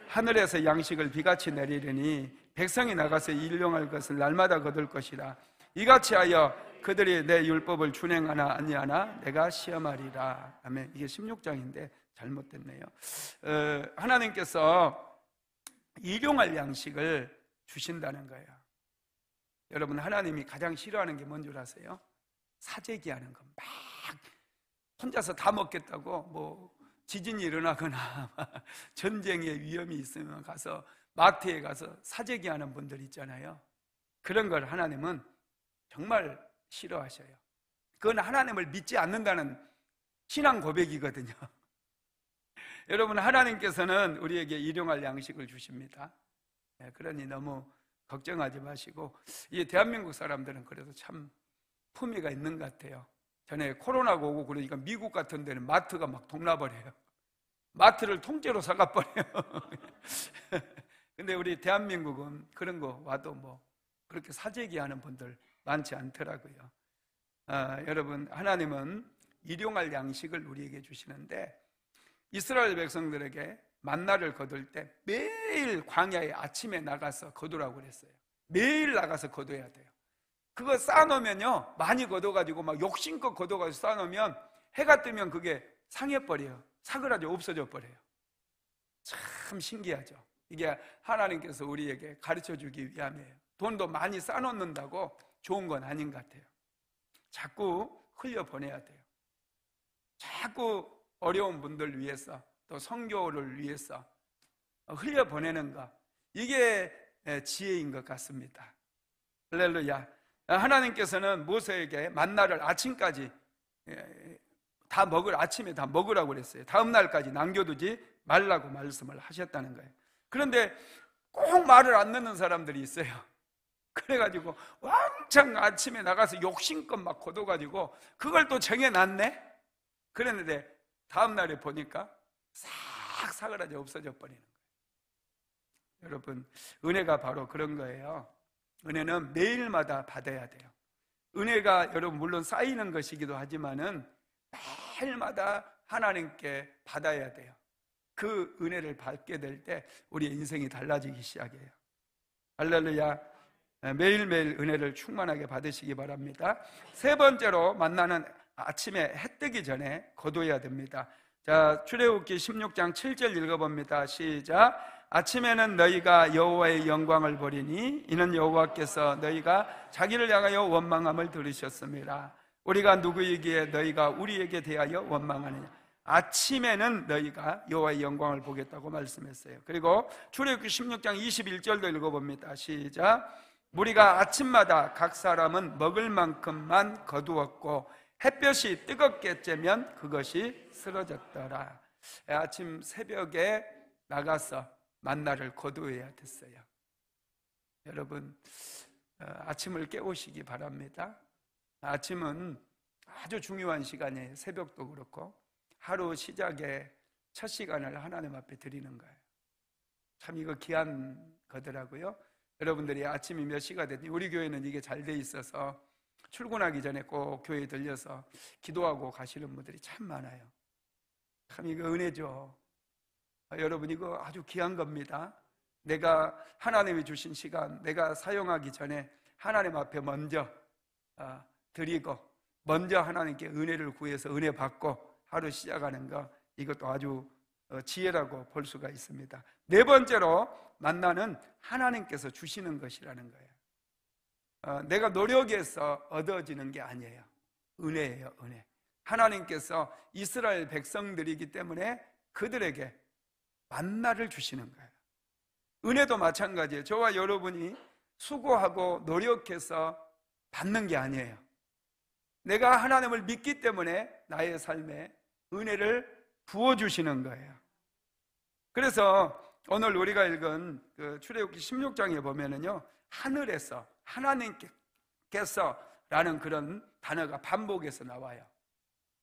하늘에서 양식을 비같이 내리려니 백성이 나가서 일용할 것을 날마다 거둘 것이라. 이같이 하여 그들이 내 율법을 준행하나 아니하나 내가 시험하리라. 아멘. 이게 16장인데 잘못됐네요. 하나님께서 일용할 양식을 주신다는 거예요. 여러분, 하나님이 가장 싫어하는 게 뭔 줄 아세요? 사재기 하는 거. 막 혼자서 다 먹겠다고 뭐 지진이 일어나거나 전쟁의 위험이 있으면 가서 마트에 가서 사재기 하는 분들 있잖아요. 그런 걸 하나님은 정말 싫어하셔요. 그건 하나님을 믿지 않는다는 신앙 고백이거든요. 여러분, 하나님께서는 우리에게 일용할 양식을 주십니다. 그러니 너무 걱정하지 마시고, 이 대한민국 사람들은 그래도 참 품위가 있는 것 같아요. 전에 코로나가 오고 그러니까 미국 같은 데는 마트가 막 동나버려요. 마트를 통째로 사가버려요. 근데 우리 대한민국은 그런 거 와도 뭐 그렇게 사재기 하는 분들 많지 않더라고요. 여러분, 하나님은 일용할 양식을 우리에게 주시는데 이스라엘 백성들에게 만나를 거둘 때 매일 광야에 아침에 나가서 거두라고 그랬어요. 매일 나가서 거둬야 돼요. 그거 쌓아놓으면요 많이 거둬가지고 막 욕심껏 거둬가지고 쌓아놓으면 해가 뜨면 그게 상해버려요. 사그라져 없어져 버려요. 참 신기하죠. 이게 하나님께서 우리에게 가르쳐주기 위함이에요. 돈도 많이 쌓아놓는다고 좋은 건 아닌 것 같아요. 자꾸 흘려보내야 돼요. 자꾸 어려운 분들 위해서, 또 선교를 위해서 흘려보내는 것, 이게 지혜인 것 같습니다. 할렐루야. 하나님께서는 모세에게 만나를 아침까지 아침에 다 먹으라고 그랬어요. 다음 날까지 남겨두지 말라고 말씀을 하셨다는 거예요. 그런데 꼭 말을 안 듣는 사람들이 있어요. 그래가지고 왕창 아침에 나가서 욕심껏 막 거둬가지고 그걸 또 정해놨네. 그랬는데 다음 날에 보니까 싹 사그라져 없어져 버리는 거예요. 여러분, 은혜가 바로 그런 거예요. 은혜는 매일마다 받아야 돼요. 은혜가 여러분 물론 쌓이는 것이기도 하지만은 매일마다 하나님께 받아야 돼요. 그 은혜를 받게 될 때 우리의 인생이 달라지기 시작해요. 할렐루야. 매일매일 은혜를 충만하게 받으시기 바랍니다. 세 번째로 만나는 아침에 해 뜨기 전에 거둬야 됩니다. 자, 출애굽기 16장 7절 읽어봅니다. 시작. 아침에는 너희가 여호와의 영광을 보리니 이는 여호와께서 너희가 자기를 향하여 원망함을 들으셨습니다. 우리가 누구이기에 너희가 우리에게 대하여 원망하느냐. 아침에는 너희가 여호와의 영광을 보겠다고 말씀했어요. 그리고 출애굽기 16장 21절도 읽어봅니다. 시작. 우리가 아침마다 각 사람은 먹을 만큼만 거두었고 햇볕이 뜨겁게 쬐면 그것이 쓰러졌더라. 아침 새벽에 나가서 만나를 거두어야 됐어요. 여러분, 아침을 깨우시기 바랍니다. 아침은 아주 중요한 시간이에요. 새벽도 그렇고 하루 시작의 첫 시간을 하나님 앞에 드리는 거예요. 참 이거 귀한 거더라고요. 여러분들이 아침이 몇 시가 됐니? 우리 교회는 이게 잘 돼 있어서 출근하기 전에 꼭 교회에 들려서 기도하고 가시는 분들이 참 많아요. 참 이거 은혜죠. 여러분, 이거 아주 귀한 겁니다. 내가 하나님이 주신 시간, 내가 사용하기 전에 하나님 앞에 먼저 드리고, 먼저 하나님께 은혜를 구해서 은혜 받고 하루 시작하는 거, 이것도 아주 지혜라고 볼 수가 있습니다. 네 번째로 만나는 하나님께서 주시는 것이라는 거예요. 내가 노력해서 얻어지는 게 아니에요. 은혜예요, 은혜. 하나님께서 이스라엘 백성들이기 때문에 그들에게 만나를 주시는 거예요. 은혜도 마찬가지예요. 저와 여러분이 수고하고 노력해서 받는 게 아니에요. 내가 하나님을 믿기 때문에 나의 삶에 은혜를 부어주시는 거예요. 그래서 오늘 우리가 읽은 그 출애굽기 16장에 보면은요, 하늘에서, 하나님께서 라는 그런 단어가 반복해서 나와요.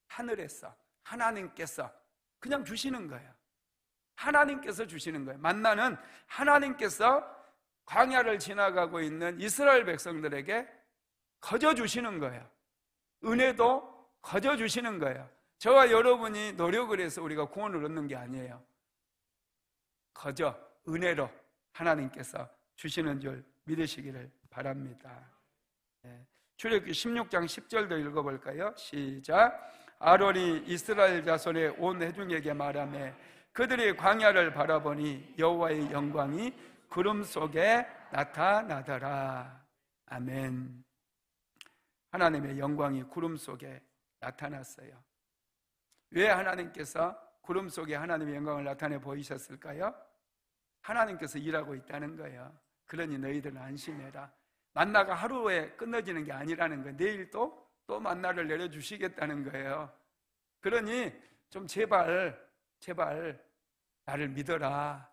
하늘에서, 하나님께서 그냥 주시는 거예요. 하나님께서 주시는 거예요. 만나는 하나님께서 광야를 지나가고 있는 이스라엘 백성들에게 거저 주시는 거예요. 은혜도 거저 주시는 거예요. 저와 여러분이 노력을 해서 우리가 구원을 얻는 게 아니에요. 거저 은혜로 하나님께서 주시는 줄 믿으시기를 바랍니다. 출애굽기 16장 10절도 읽어볼까요? 시작. 아론이 이스라엘 자손의 온 회중에게 말하며 그들이 광야를 바라보니 여호와의 영광이 구름 속에 나타나더라. 아멘. 하나님의 영광이 구름 속에 나타났어요. 왜 하나님께서 구름 속에 하나님의 영광을 나타내 보이셨을까요? 하나님께서 일하고 있다는 거예요. 그러니 너희들은 안심해라. 만나가 하루에 끊어지는 게 아니라는 거예요. 내일 또 만나를 내려주시겠다는 거예요. 그러니 좀 제발 나를 믿어라.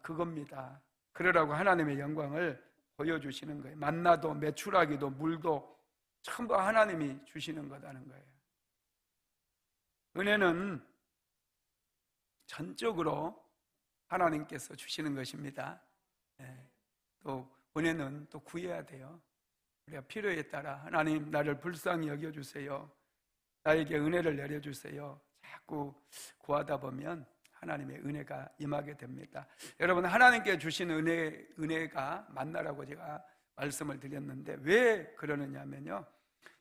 그겁니다. 그러라고 하나님의 영광을 보여주시는 거예요. 만나도 메추라기도 물도 전부 하나님이 주시는 거라는 거예요. 은혜는 전적으로 하나님께서 주시는 것입니다. 또 은혜는 또 구해야 돼요. 우리가 필요에 따라 하나님 나를 불쌍히 여겨주세요. 나에게 은혜를 내려주세요. 자꾸 구하다 보면 하나님의 은혜가 임하게 됩니다. 여러분, 하나님께 주신 은혜가 만나라고 제가 말씀을 드렸는데 왜 그러느냐면요,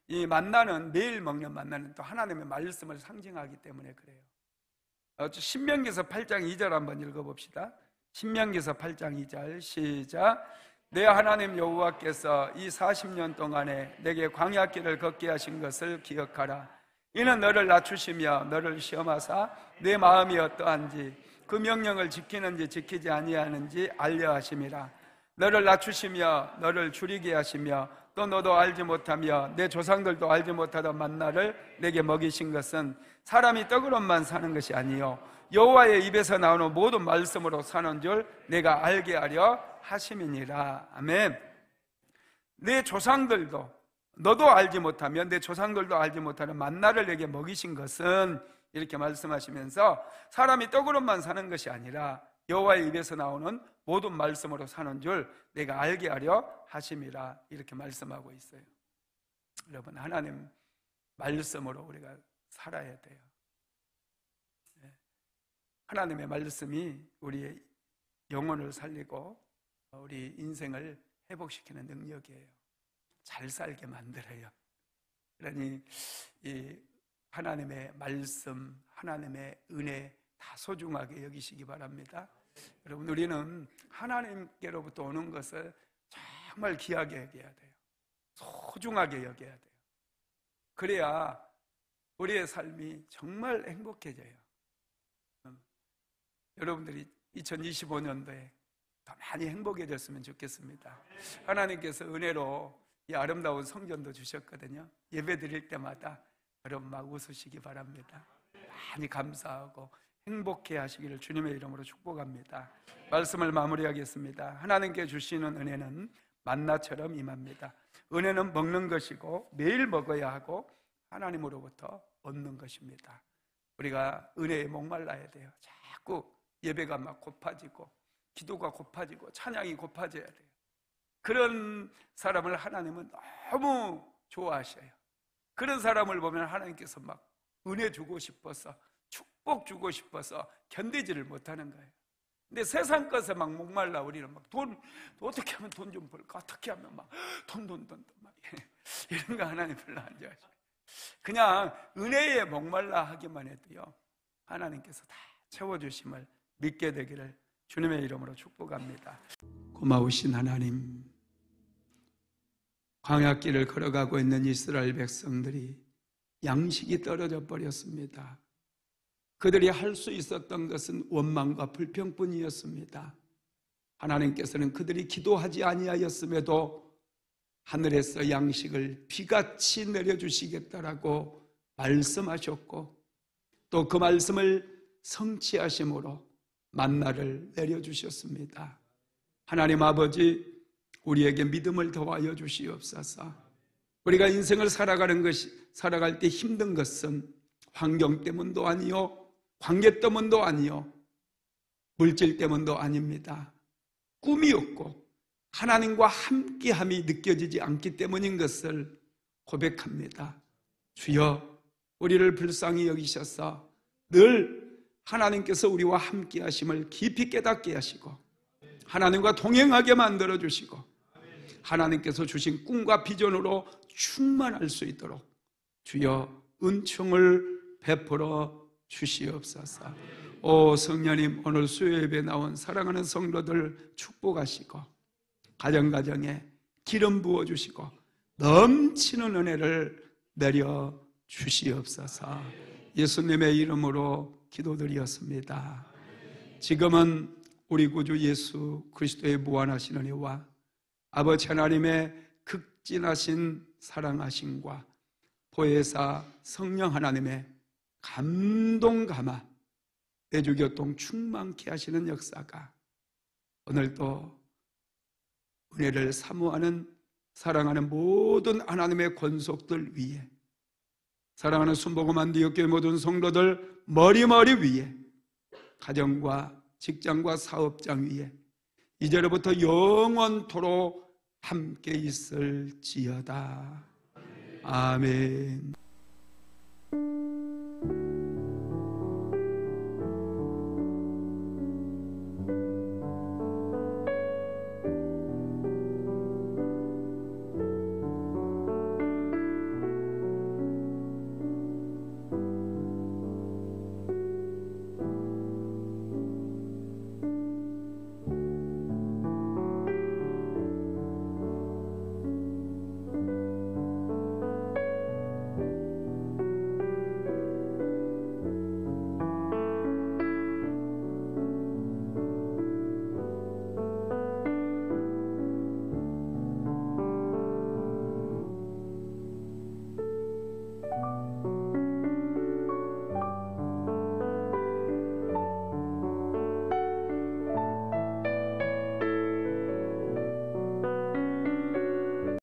이 만나는, 매일 먹는 만나는 또 하나님의 말씀을 상징하기 때문에 그래요. 신명기서 8장 2절 한번 읽어봅시다. 신명기서 8장 2절 시작. 내 하나님 여호와께서 이 40년 동안에 내게 광야길을 걷게 하신 것을 기억하라. 이는 너를 낮추시며 너를 시험하사 내 마음이 어떠한지 그 명령을 지키는지 지키지 아니하는지 알려 하심이라. 너를 낮추시며 너를 줄이게 하시며 또 너도 알지 못하며 내 조상들도 알지 못하던 만나를 내게 먹이신 것은 사람이 떡으로만 사는 것이 아니요 여호와의 입에서 나오는 모든 말씀으로 사는 줄 내가 알게 하려 하심이니라. 아멘. 내 조상들도 너도 알지 못하면 내 조상들도 알지 못하는 만나를 내게 먹이신 것은, 이렇게 말씀하시면서 사람이 떡으로만 사는 것이 아니라 여호와의 입에서 나오는 모든 말씀으로 사는 줄 내가 알게 하려 하심이라, 이렇게 말씀하고 있어요. 여러분, 하나님 말씀으로 우리가 살아야 돼요. 하나님의 말씀이 우리의 영혼을 살리고 우리 인생을 회복시키는 능력이에요. 잘 살게 만들어요. 그러니 이 하나님의 말씀, 하나님의 은혜 다 소중하게 여기시기 바랍니다. 여러분, 우리는 하나님께로부터 오는 것을 정말 귀하게 여겨야 돼요. 소중하게 여겨야 돼요. 그래야 우리의 삶이 정말 행복해져요. 여러분들이 2025년도에 더 많이 행복해졌으면 좋겠습니다. 하나님께서 은혜로 이 아름다운 성전도 주셨거든요. 예배 드릴 때마다 여러분 막 웃으시기 바랍니다. 많이 감사하고 행복해 하시기를 주님의 이름으로 축복합니다. 말씀을 마무리하겠습니다. 하나님께 주시는 은혜는 만나처럼 임합니다. 은혜는 먹는 것이고 매일 먹어야 하고 하나님으로부터 얻는 것입니다. 우리가 은혜에 목말라야 돼요. 자꾸 예배가 막 고파지고 기도가 고파지고 찬양이 고파져야 돼요. 그런 사람을 하나님은 너무 좋아하셔요. 그런 사람을 보면 하나님께서 막 은혜 주고 싶어서 축복 주고 싶어서 견디지를 못하는 거예요. 근데 세상 것에 막 목말라 우리는 막 돈 어떻게 하면 돈 좀 벌까, 어떻게 하면 막 돈 막 이런 거 하나님 별로 안 좋아하셔요. 그냥 은혜에 목말라 하기만 해도요 하나님께서 다 채워주심을 믿게 되기를 주님의 이름으로 축복합니다. 고마우신 하나님, 광야길을 걸어가고 있는 이스라엘 백성들이 양식이 떨어져 버렸습니다. 그들이 할 수 있었던 것은 원망과 불평뿐이었습니다. 하나님께서는 그들이 기도하지 아니하였음에도 하늘에서 양식을 비같이 내려주시겠다라고 말씀하셨고 또 그 말씀을 성취하심으로 만나를 내려주셨습니다. 하나님 아버지, 우리에게 믿음을 더하여 주시옵소서. 우리가 인생을 살아갈 때 힘든 것은 환경 때문도 아니요, 관계 때문도 아니요, 물질 때문도 아닙니다. 꿈이 없고 하나님과 함께함이 느껴지지 않기 때문인 것을 고백합니다. 주여, 우리를 불쌍히 여기셔서 늘 하나님께서 우리와 함께 하심을 깊이 깨닫게 하시고 하나님과 동행하게 만들어 주시고 하나님께서 주신 꿈과 비전으로 충만할 수 있도록 주여 은총을 베풀어 주시옵소서. 오 성령님, 오늘 수요 예배에 나온 사랑하는 성도들 축복하시고 가정가정에 기름 부어주시고 넘치는 은혜를 내려 주시옵소서. 예수님의 이름으로 기도드리었습니다. 지금은 우리 구주 예수 그리스도의 무한하신 은혜와 아버지 하나님의 극진하신 사랑하심과 보혜사 성령 하나님의 감동 감화 내주교통 충만케 하시는 역사가 오늘도 은혜를 사모하는 사랑하는 모든 하나님의 권속들 위에, 사랑하는 순복음 안디옥교회 모든 성도들 머리머리 위에, 가정과 직장과 사업장 위에 이제로부터 영원토록 함께 있을지어다. 아멘.